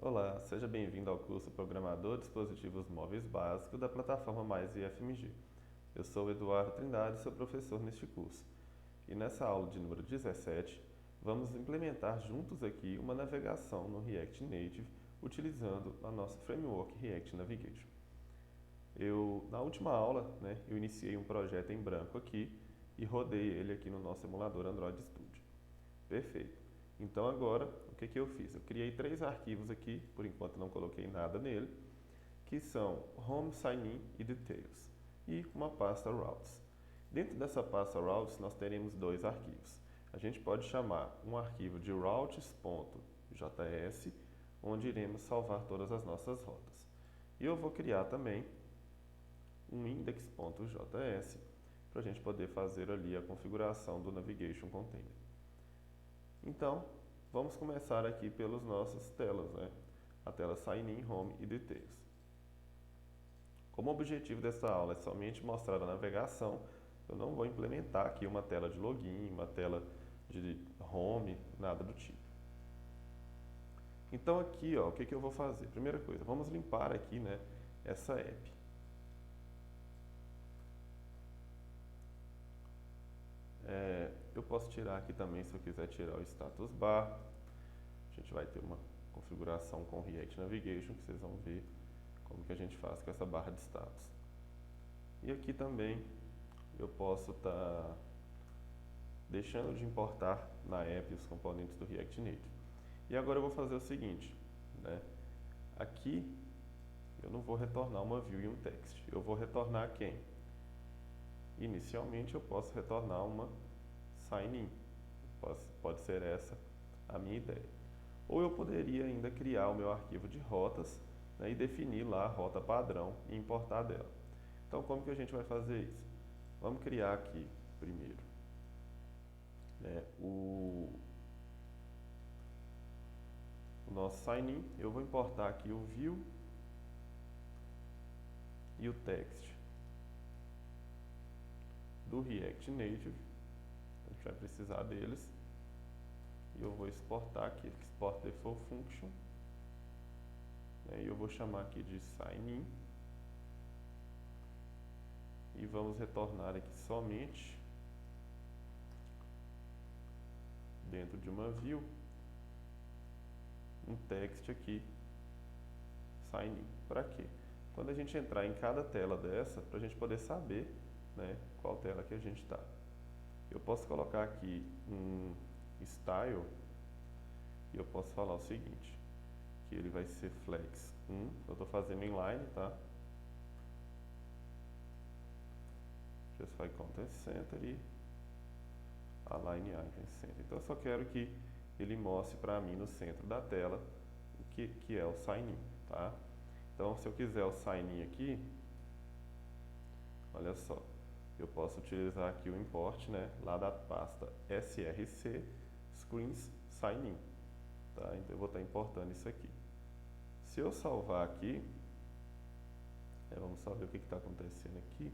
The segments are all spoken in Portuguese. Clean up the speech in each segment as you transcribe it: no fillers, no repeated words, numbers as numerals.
Olá, seja bem-vindo ao curso Programador de Dispositivos Móveis Básico da plataforma Mais IFMG. Eu sou Eduardo Trindade, seu professor neste curso. E nessa aula de número 17, vamos implementar juntos aqui uma navegação no React Native utilizando a nossa framework React Navigation. Na última aula, eu iniciei um projeto em branco aqui e rodei ele aqui no nosso emulador Android Studio. Perfeito. Então agora, o que eu fiz? Eu criei 3 arquivos aqui, por enquanto não coloquei nada nele, que são Home, Sign-in e Details, e uma pasta Routes. Dentro dessa pasta Routes nós teremos 2 arquivos. A gente pode chamar um arquivo de routes.js, onde iremos salvar todas as nossas rotas. E eu vou criar também um index.js, para a gente poder fazer ali a configuração do Navigation Container. Então, vamos começar aqui pelas nossas telas, a tela Sign-in, Home e Details. Como o objetivo dessa aula é somente mostrar a navegação, eu não vou implementar aqui uma tela de login, uma tela de home, nada do tipo. Então aqui, o que eu vou fazer? Primeira coisa, vamos limpar aqui, essa app. Eu posso tirar aqui também, se eu quiser tirar o status bar. A gente vai ter uma configuração com React Navigation, que vocês vão ver como que a gente faz com essa barra de status. E aqui também eu posso estar deixando de importar na app os componentes do React Native. E agora eu vou fazer o seguinte, aqui eu não vou retornar uma view e um text, eu vou retornar quem? Inicialmente eu posso retornar uma sign-in, pode ser essa a minha ideia. Ou eu poderia ainda criar o meu arquivo de rotas, e definir lá a rota padrão e importar dela. Então como que a gente vai fazer isso? Vamos criar aqui primeiro o nosso sign-in. Eu vou importar aqui o view e o text do React Native. A gente vai precisar deles. E eu vou exportar aqui, export default function. E eu vou chamar aqui de sign-in. E vamos retornar aqui somente dentro de uma view um text aqui, sign-in. Para quê? Quando a gente entrar em cada tela dessa, para a gente poder saber qual tela que a gente está. Eu posso colocar aqui um style e eu posso falar o seguinte, que ele vai ser flex 1, eu estou fazendo inline, tá? Justify Content Center e Align Icon Center. Então eu só quero que ele mostre para mim no centro da tela o que é o sign-in, tá? Então se eu quiser o sign-in aqui, olha só, eu posso utilizar aqui o import, lá da pasta src screens sign-in, tá? Então eu vou estar importando isso aqui. Se eu salvar aqui, vamos só ver o que está acontecendo aqui.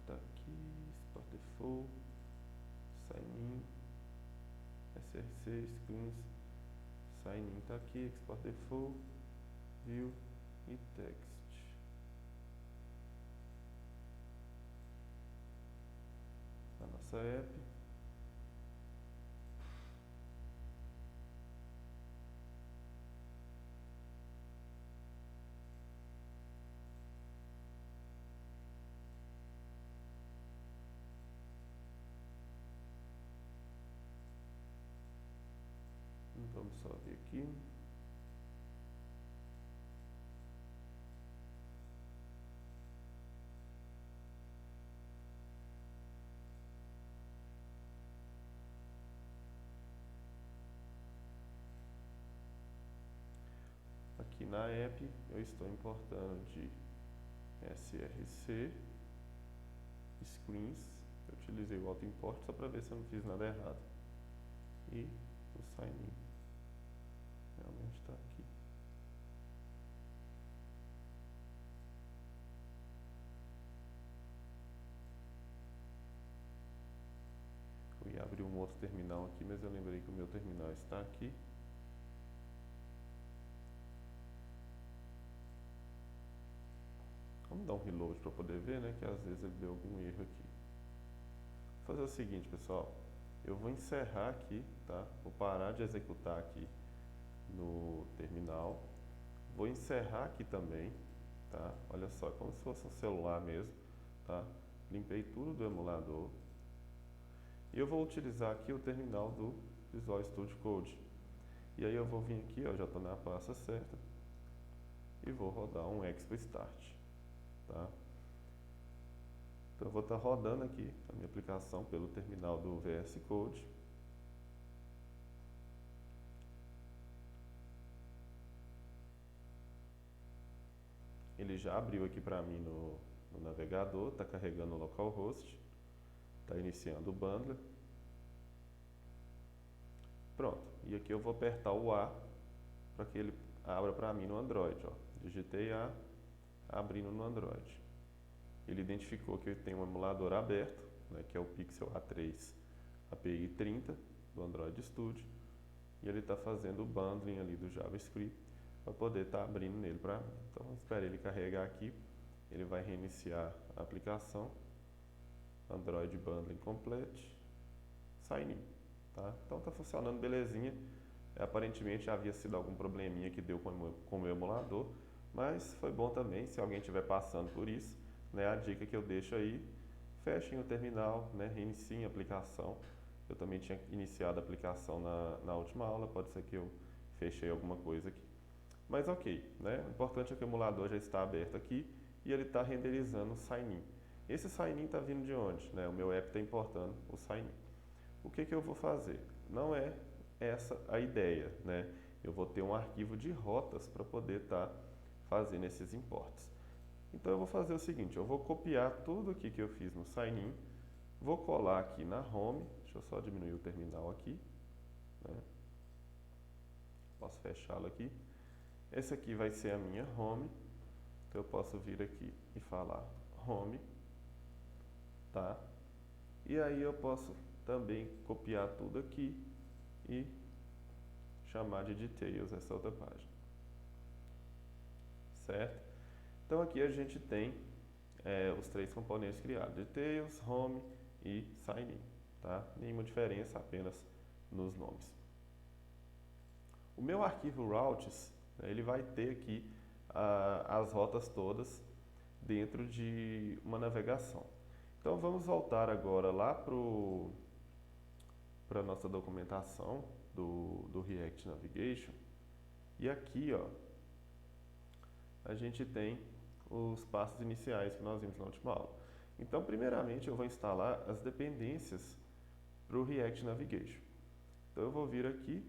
Está aqui, Export Default, Sign-in, src screens sign-in está aqui, Export Default, View e Text. A nossa app. Vamos só ver aqui. Aqui na app eu estou importando de src screens. Eu utilizei o auto-import só para ver se eu não fiz nada errado. E o sign-in realmente está aqui. nosso terminal aqui, mas eu lembrei que o meu terminal está aqui. Vamos dar um reload para poder ver, né, que às vezes ele deu algum erro aqui. Vou fazer o seguinte, pessoal, eu vou encerrar aqui, tá? Vou parar de executar aqui no terminal. Vou encerrar aqui também, tá? Olha só, como se fosse um celular mesmo, tá? Limpei tudo do emulador. E eu vou utilizar aqui o terminal do Visual Studio Code. E aí eu vou vir aqui, ó, já estou na pasta certa, e vou rodar um Expo Start, tá? Então eu vou estar rodando aqui a minha aplicação pelo terminal do VS Code. Ele já abriu aqui para mim no navegador, está carregando o localhost, está iniciando o bundler. Pronto, e aqui eu vou apertar o A para que ele abra para mim no Android. Ó. Digitei A, abrindo no Android. Ele identificou que eu tenho um emulador aberto, né, que é o Pixel A3 API 30 do Android Studio, e ele está fazendo o bundling ali do JavaScript para poder estar abrindo nele para mim. Então, espero ele carregar aqui, ele vai reiniciar a aplicação, Android Bundling Complete, Sign In. Tá? Então está funcionando belezinha. Aparentemente havia sido algum probleminha que deu com o meu emulador, mas foi bom também, se alguém estiver passando por isso, né, a dica que eu deixo aí, fechem o terminal, né, reiniciem a aplicação. Eu também tinha iniciado a aplicação na última aula, pode ser que eu fechei alguma coisa aqui. Mas ok, né? O importante é que o emulador já está aberto aqui e ele está renderizando o sign-in. Esse sign-in está vindo de onde? Né? O meu app está importando o sign-in. O que eu vou fazer? Não é essa a ideia, né? Eu vou ter um arquivo de rotas para poder estar fazendo esses imports. Então eu vou fazer o seguinte, eu vou copiar tudo aqui que eu fiz no sign-in, vou colar aqui na home, deixa eu só diminuir o terminal aqui, né? Posso fechá-lo aqui. Esse aqui vai ser a minha home, então eu posso vir aqui e falar home, tá? E aí eu posso também copiar tudo aqui e chamar de details essa outra página, certo? Então aqui a gente tem os três componentes criados, details, home e sign in, tá? Nenhuma diferença, apenas nos nomes. O meu arquivo routes, né, ele vai ter aqui as rotas todas dentro de uma navegação. Então vamos voltar agora lá para a nossa documentação do React Navigation. E aqui, ó, a gente tem os passos iniciais que nós vimos na última aula. Então, primeiramente, eu vou instalar as dependências para o React Navigation. Então, eu vou vir aqui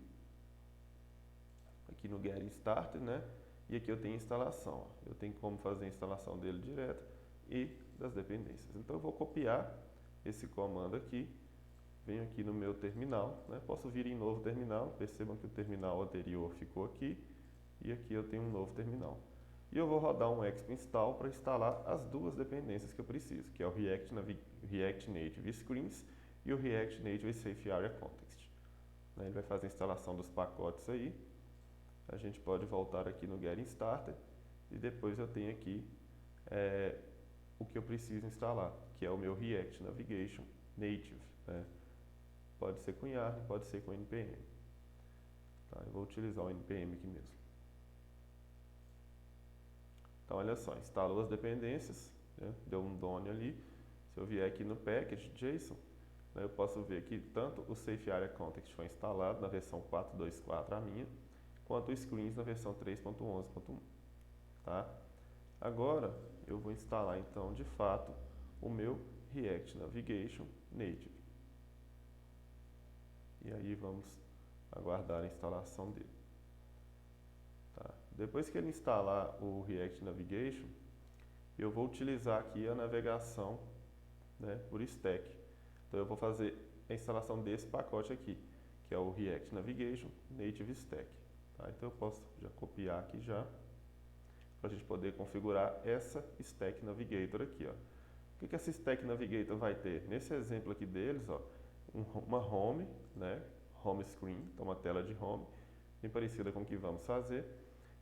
no Getting Started, né? E aqui eu tenho a instalação. Ó. Eu tenho como fazer a instalação dele direto e das dependências. Então, eu vou copiar esse comando aqui, venho aqui no meu terminal, né? Posso vir em novo terminal, percebam que o terminal anterior ficou aqui e aqui eu tenho um novo terminal. E eu vou rodar um expo install para instalar as duas dependências que eu preciso, que é o React Native Screens e o React Native Safe Area Context. Ele vai fazer a instalação dos pacotes aí. A gente pode voltar aqui no Getting Started e depois eu tenho aqui o que eu preciso instalar, que é o meu React Navigation Native. Né? Pode ser com Yarn, pode ser com NPM. Tá? Eu vou utilizar o NPM aqui mesmo. Então, olha só, instalou as dependências, né? Deu um done ali. Se eu vier aqui no package JSON, né, eu posso ver que tanto o Safe Area Context foi instalado na versão 4.2.4, a minha, quanto o Screens na versão 3.11.1. Tá? Agora, eu vou instalar, então, de fato, o meu React Navigation Native. E aí, vamos aguardar a instalação dele. Tá? Depois que ele instalar o React Navigation, eu vou utilizar aqui a navegação, né, por stack. Então eu vou fazer a instalação desse pacote aqui, que é o React Navigation Native Stack. Tá? Então eu posso já copiar aqui já, para a gente poder configurar essa Stack Navigator aqui. Ó. O que essa Stack Navigator vai ter? Nesse exemplo aqui deles, ó, uma home, né? Home screen, então uma tela de home, bem parecida com o que vamos fazer.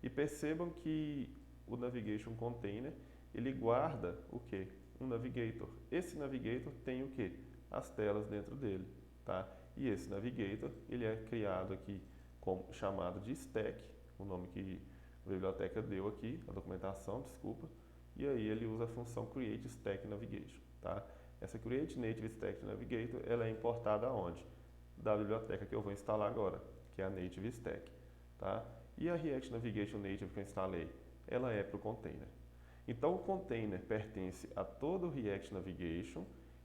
E percebam que o Navigation Container, ele guarda o quê? Um Navigator. Esse Navigator tem o quê? As telas dentro dele, tá? E esse Navigator, ele é criado aqui como chamado de stack, o nome que a biblioteca deu aqui, a documentação, desculpa. E aí ele usa a função Create Stack Navigation, tá? Essa Create Native Stack Navigator, ela é importada aonde? Da biblioteca que eu vou instalar agora, que é a Native Stack, tá? E a React Navigation Native que eu instalei, ela é para o container. Então o container pertence a todo o React Navigation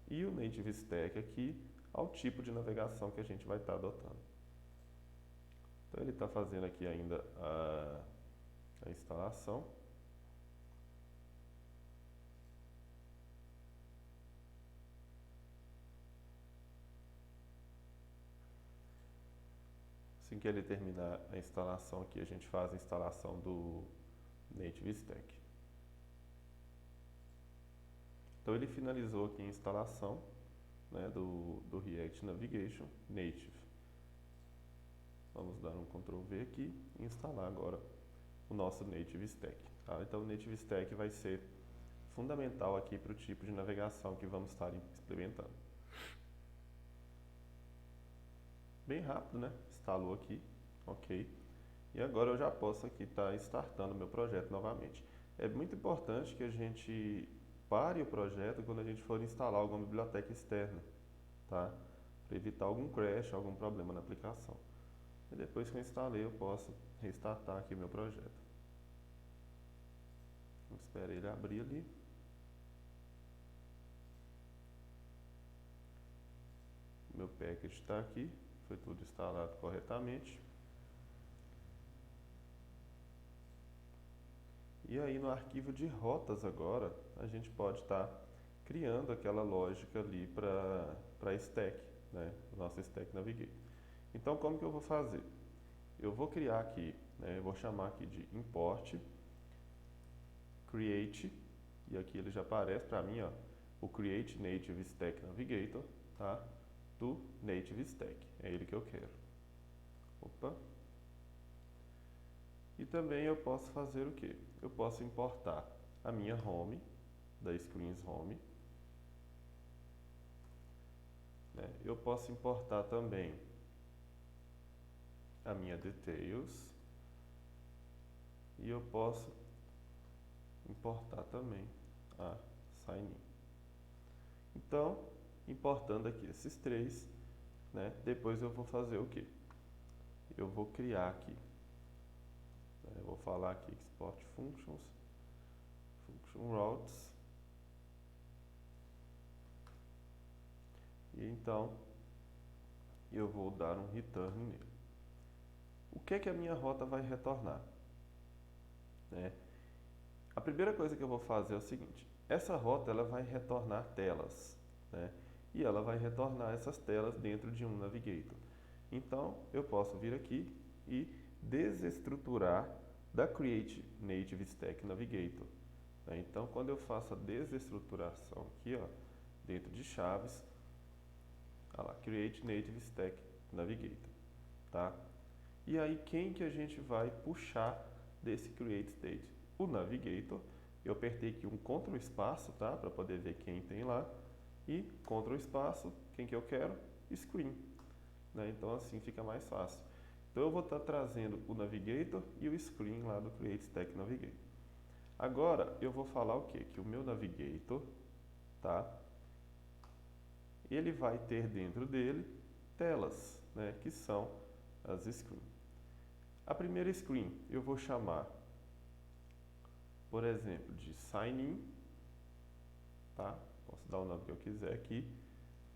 e o Native Stack aqui ao tipo de navegação que a gente vai estar adotando. Então ele está fazendo aqui ainda a instalação. Assim que ele terminar a instalação aqui, a gente faz a instalação do Native Stack. Então ele finalizou aqui a instalação, né, do React Navigation Native. Vamos dar um Ctrl V aqui e instalar agora o nosso Native Stack. Tá? Então o Native Stack vai ser fundamental aqui para o tipo de navegação que vamos estar implementando. Bem rápido, né? Instalou aqui, ok. E agora eu já posso aqui estar startando o meu projeto novamente. É muito importante que a gente pare o projeto quando a gente for instalar alguma biblioteca externa, tá? Para evitar algum crash, algum problema na aplicação. E depois que eu instalei, eu posso restartar aqui o meu projeto. Vamos esperar ele abrir ali. Meu package está aqui, foi tudo instalado corretamente. E aí no arquivo de rotas agora, a gente pode estar criando aquela lógica ali para stack, né? O nosso Stack Navigator. Então como que eu vou fazer? Eu vou criar aqui, né? Eu vou chamar aqui de import create, e aqui ele já aparece para mim, ó, o create native stack navigator, tá? Do native stack, é ele que eu quero. Opa. E também eu posso fazer o quê? Eu posso importar a minha home, da screens home, né? Eu posso importar também a minha details e eu posso importar também a sign in. Então, importando aqui esses três, né? Depois eu vou fazer o quê? Eu vou criar aqui, né? Eu vou falar aqui export functions, function routes, e então eu vou dar um return nele. O que é que a minha rota vai retornar? Né? A primeira coisa que eu vou fazer é o seguinte: essa rota ela vai retornar telas, né? E ela vai retornar essas telas dentro de um navigator. Então eu posso vir aqui e desestruturar da Create Native Stack Navigator. Né? Então quando eu faço a desestruturação aqui, ó, dentro de chaves, olha lá, Create Native Stack Navigator, tá? E aí quem que a gente vai puxar desse Create State? O Navigator. Eu apertei aqui um Ctrl espaço, tá? Para poder ver quem tem lá. E Ctrl espaço, quem que eu quero? Screen. Né? Então assim fica mais fácil. Então eu vou estar trazendo o Navigator e o Screen lá do Create Stack Navigator. Agora eu vou falar o quê? Que o meu Navigator, tá? Ele vai ter dentro dele telas, né? Que são as screens. A primeira screen eu vou chamar, por exemplo, de sign in, tá? Posso dar o nome que eu quiser aqui.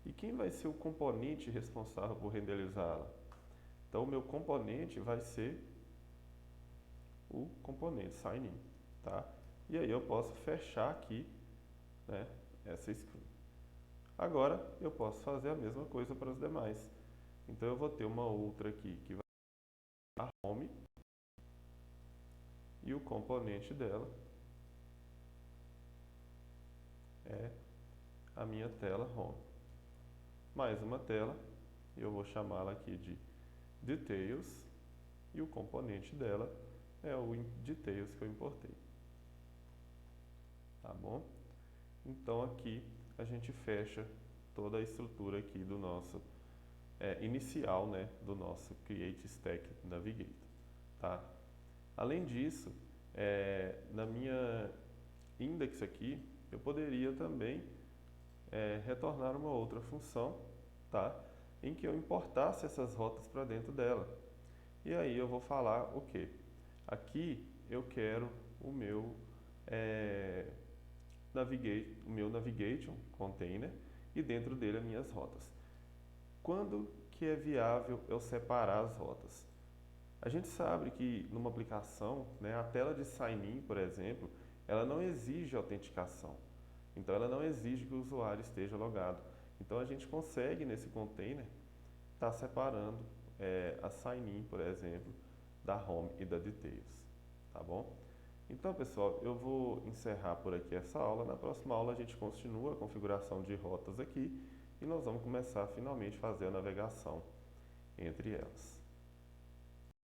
E quem vai ser o componente responsável por renderizá-la? Então, o meu componente vai ser o componente sign in, tá? E aí eu posso fechar aqui, né, essa screen. Agora, eu posso fazer a mesma coisa para os demais. Então, eu vou ter uma outra aqui que vai ser a home e o componente dela é a minha tela home. mais uma tela, e eu vou chamá-la aqui de Details, e o componente dela é o Details que eu importei. Tá bom? Então aqui a gente fecha toda a estrutura aqui do nosso inicial, né, do nosso Create Stack Navigator, tá? Além disso, na minha index aqui, eu poderia também retornar uma outra função, tá? Em que eu importasse essas rotas para dentro dela. E aí eu vou falar o quê? Aqui eu quero o meu navigation container e dentro dele as minhas rotas. Quando que é viável eu separar as rotas? A gente sabe que numa aplicação, né, a tela de sign-in, por exemplo, ela não exige autenticação. Então ela não exige que o usuário esteja logado. Então a gente consegue nesse container estar separando a sign-in, por exemplo, da home e da details, tá bom? Então, pessoal, eu vou encerrar por aqui essa aula. Na próxima aula a gente continua a configuração de rotas aqui e nós vamos começar finalmente a fazer a navegação entre elas.